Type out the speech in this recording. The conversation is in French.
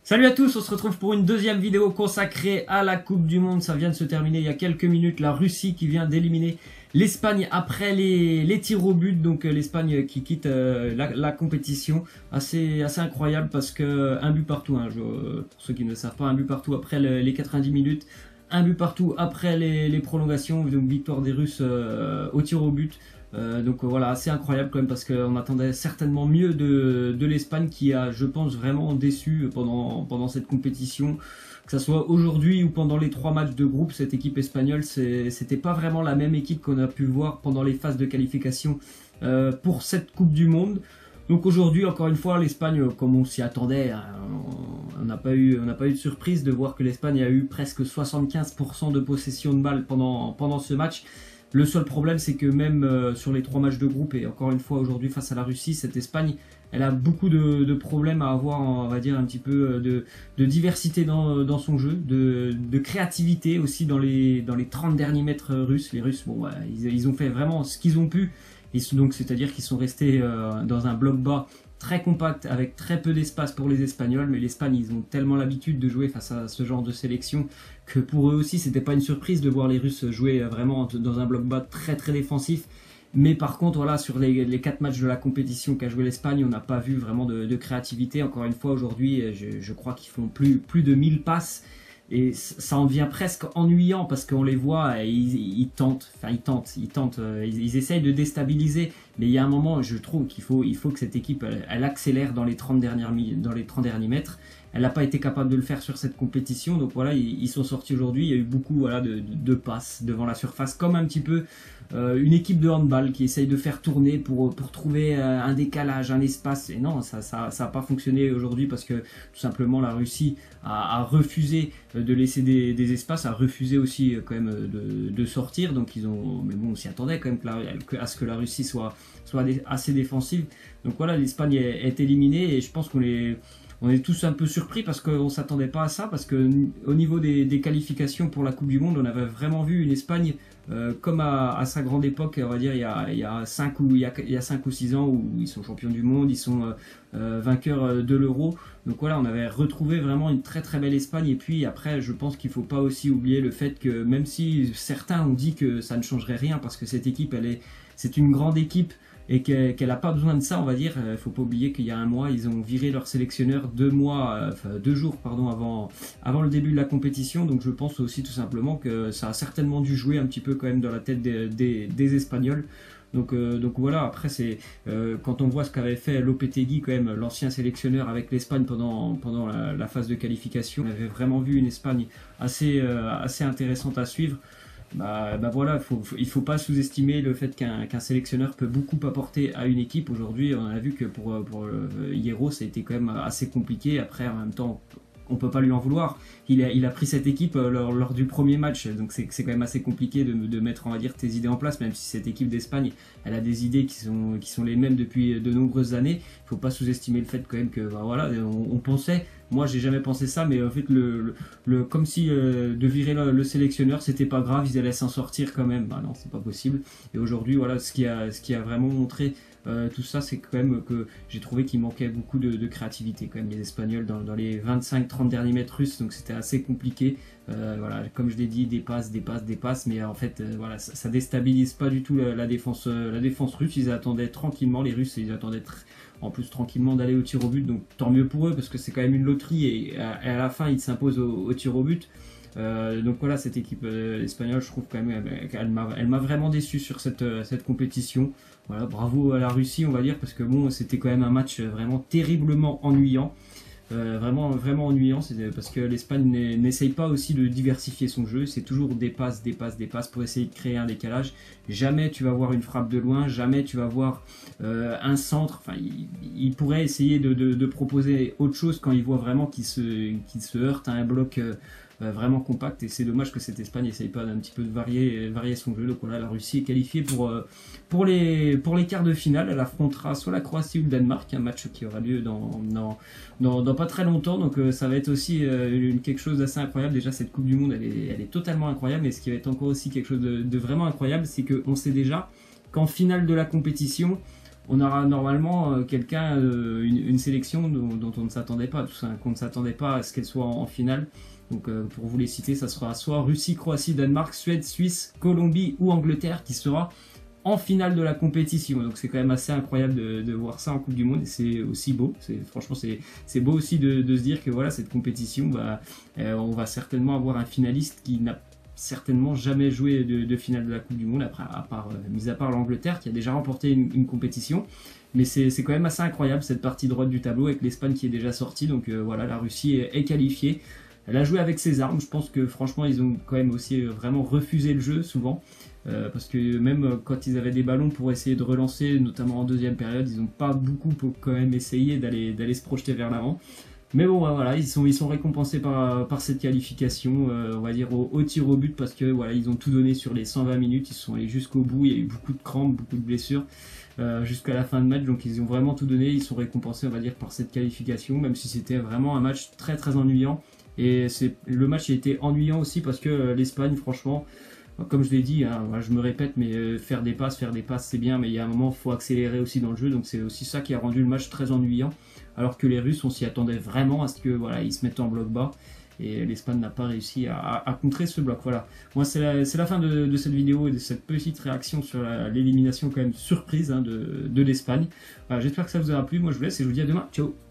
Salut à tous, on se retrouve pour une deuxième vidéo consacrée à la Coupe du Monde. Ça vient de se terminer il y a quelques minutes. La Russie qui vient d'éliminer l'Espagne après les tirs au but. Donc l'Espagne qui quitte la compétition. Assez incroyable parce que un but partout. Pour ceux qui ne le savent pas, un but partout après les 90 minutes. Un but partout après les prolongations. Donc victoire des Russes au tir au but. Voilà, assez incroyable quand même parce qu'on attendait certainement mieux de l'Espagne qui a, je pense, vraiment déçu pendant cette compétition. Que ce soit aujourd'hui ou pendant les 3 matchs de groupe, cette équipe espagnole, c'était pas vraiment la même équipe qu'on a pu voir pendant les phases de qualification pour cette Coupe du Monde. Donc aujourd'hui, encore une fois, l'Espagne, comme on s'y attendait, on n'a pas eu de surprise de voir que l'Espagne a eu presque 75% de possession de balle pendant ce match. Le seul problème, c'est que même sur les 3 matchs de groupe, et encore une fois aujourd'hui face à la Russie, cette Espagne, elle a beaucoup de problèmes à avoir, on va dire, un petit peu de diversité dans son jeu, de créativité aussi dans les 30 derniers mètres russes. Les Russes, bon, ils ont fait vraiment ce qu'ils ont pu, donc c'est-à-dire qu'ils sont restés dans un bloc bas très compact avec très peu d'espace pour les Espagnols, mais l'Espagne, ils ont tellement l'habitude de jouer face à ce genre de sélection que pour eux aussi c'était pas une surprise de voir les Russes jouer vraiment dans un bloc bas très défensif. Mais par contre, voilà, sur les 4 matchs de la compétition qu'a joué l'Espagne, on n'a pas vu vraiment de créativité. Encore une fois, aujourd'hui, je crois qu'ils font plus de 1000 passes. Et ça en devient presque ennuyant parce qu'on les voit, ils tentent, ils essayent de déstabiliser. Mais il y a un moment, je trouve qu'il faut que cette équipe, elle accélère dans les 30 derniers mètres. Elle n'a pas été capable de le faire sur cette compétition. Donc voilà, ils sont sortis aujourd'hui. Il y a eu beaucoup de passes devant la surface, comme un petit peu une équipe de handball qui essaye de faire tourner pour trouver un décalage, un espace. Et non, ça a pas fonctionné aujourd'hui parce que tout simplement la Russie a refusé de laisser des espaces, a refusé aussi quand même de sortir. Donc mais bon, on s'y attendait quand même à ce que la Russie soit assez défensive. Donc voilà, l'Espagne est éliminée et je pense on est tous un peu surpris parce qu'on ne s'attendait pas à ça, parce que au niveau des qualifications pour la Coupe du Monde, on avait vraiment vu une Espagne comme à sa grande époque, on va dire il y a 5 ou 6 ans, où ils sont champions du monde, ils sont vainqueurs de l'Euro. Donc voilà, on avait retrouvé vraiment une très belle Espagne. Et puis après, je pense qu'il ne faut pas aussi oublier le fait que même si certains ont dit que ça ne changerait rien parce que cette équipe, c'est une grande équipe, et qu'elle n'a pas besoin de ça, on va dire. Il ne faut pas oublier qu'il y a un mois, ils ont viré leur sélectionneur 2 jours avant le début de la compétition. Donc je pense aussi tout simplement que ça a certainement dû jouer un petit peu quand même dans la tête des Espagnols. Donc voilà, après quand on voit ce qu'avait fait Lopetegui, quand même l'ancien sélectionneur avec l'Espagne pendant la phase de qualification, on avait vraiment vu une Espagne assez intéressante à suivre. Voilà, il faut pas sous-estimer le fait qu'un sélectionneur peut beaucoup apporter à une équipe. Aujourd'hui, on a vu que pour Hierro, ça a été quand même assez compliqué. Après, en même temps, on peut pas lui en vouloir. Il a pris cette équipe lors du premier match, donc c'est quand même assez compliqué de mettre, on va dire, tes idées en place, même si cette équipe d'Espagne, elle a des idées qui sont les mêmes depuis de nombreuses années. Il faut pas sous-estimer le fait quand même que voilà, on pensait, moi j'ai jamais pensé ça, mais en fait comme si de virer le sélectionneur c'était pas grave, ils allaient s'en sortir quand même. Non, c'est pas possible. Et aujourd'hui, voilà, ce qui a vraiment montré tout ça, c'est quand même que j'ai trouvé qu'il manquait beaucoup de créativité quand même, les Espagnols dans les 25-30 derniers mètres russes, donc c'était assez compliqué. Voilà, comme je l'ai dit, des passes, mais en fait voilà, ça déstabilise pas du tout la défense russe. Ils attendaient tranquillement, les Russes, ils attendaient en plus tranquillement d'aller au tir au but, donc tant mieux pour eux parce que c'est quand même une loterie, et à la fin ils s'imposent au tir au but. Donc voilà, cette équipe espagnole, je trouve quand même elle m'a vraiment déçu sur cette compétition. Voilà, bravo à la Russie, on va dire, parce que bon, c'était quand même un match vraiment terriblement ennuyant. Vraiment ennuyant, c'est parce que l'Espagne n'essaye pas aussi de diversifier son jeu. C'est toujours des passes pour essayer de créer un décalage. Jamais tu vas voir une frappe de loin, jamais tu vas voir un centre. Enfin, il pourrait essayer de proposer autre chose quand il voit vraiment qu'il se heurte à un bloc vraiment compact, et c'est dommage que cette Espagne essaye pas d'un petit peu de varier son jeu. Donc voilà, la Russie est qualifiée pour les quarts de finale. Elle affrontera soit la Croatie ou le Danemark, un match qui aura lieu dans pas très longtemps. Donc ça va être aussi quelque chose d'assez incroyable. Déjà, cette Coupe du Monde, elle est totalement incroyable, mais ce qui va être encore aussi quelque chose de vraiment incroyable, c'est qu'on sait déjà qu'en finale de la compétition, on aura normalement quelqu'un, une sélection dont on ne s'attendait pas, tout ça, qu'on ne s'attendait pas à ce qu'elle soit en finale. Donc pour vous les citer, ça sera soit Russie, Croatie, Danemark, Suède, Suisse, Colombie ou Angleterre qui sera en finale de la compétition. Donc c'est quand même assez incroyable de voir ça en Coupe du Monde et c'est aussi beau. Franchement c'est beau aussi de se dire que voilà, cette compétition, on va certainement avoir un finaliste qui n'a certainement jamais joué de finale de la Coupe du Monde, après, mis à part l'Angleterre qui a déjà remporté une compétition. Mais c'est quand même assez incroyable cette partie droite du tableau avec l'Espagne qui est déjà sortie. Donc voilà, la Russie est qualifiée. Elle a joué avec ses armes. Je pense que franchement, ils ont quand même aussi vraiment refusé le jeu souvent. Parce que même quand ils avaient des ballons pour essayer de relancer, notamment en deuxième période, ils n'ont pas beaucoup pour quand même essayer d'aller se projeter vers l'avant. Mais bon, voilà, ils sont récompensés par cette qualification, on va dire au tir au but, parce que voilà, ils ont tout donné sur les 120 minutes, ils sont allés jusqu'au bout, il y a eu beaucoup de crampes, beaucoup de blessures jusqu'à la fin de match, donc ils ont vraiment tout donné, ils sont récompensés, on va dire, par cette qualification, même si c'était vraiment un match très très ennuyant. Et le match a été ennuyant aussi parce que l'Espagne, franchement, comme je l'ai dit, hein, je me répète, mais faire des passes c'est bien, mais il y a un moment, il faut accélérer aussi dans le jeu, donc c'est aussi ça qui a rendu le match très ennuyant. Alors que les Russes, on s'y attendait vraiment à ce que voilà, ils se mettent en bloc bas, et l'Espagne n'a pas réussi à contrer ce bloc. Voilà. Moi, c'est la fin de cette vidéo et de cette petite réaction sur l'élimination quand même surprise hein, de l'Espagne. Voilà, j'espère que ça vous aura plu. Moi, je vous laisse et je vous dis à demain. Ciao.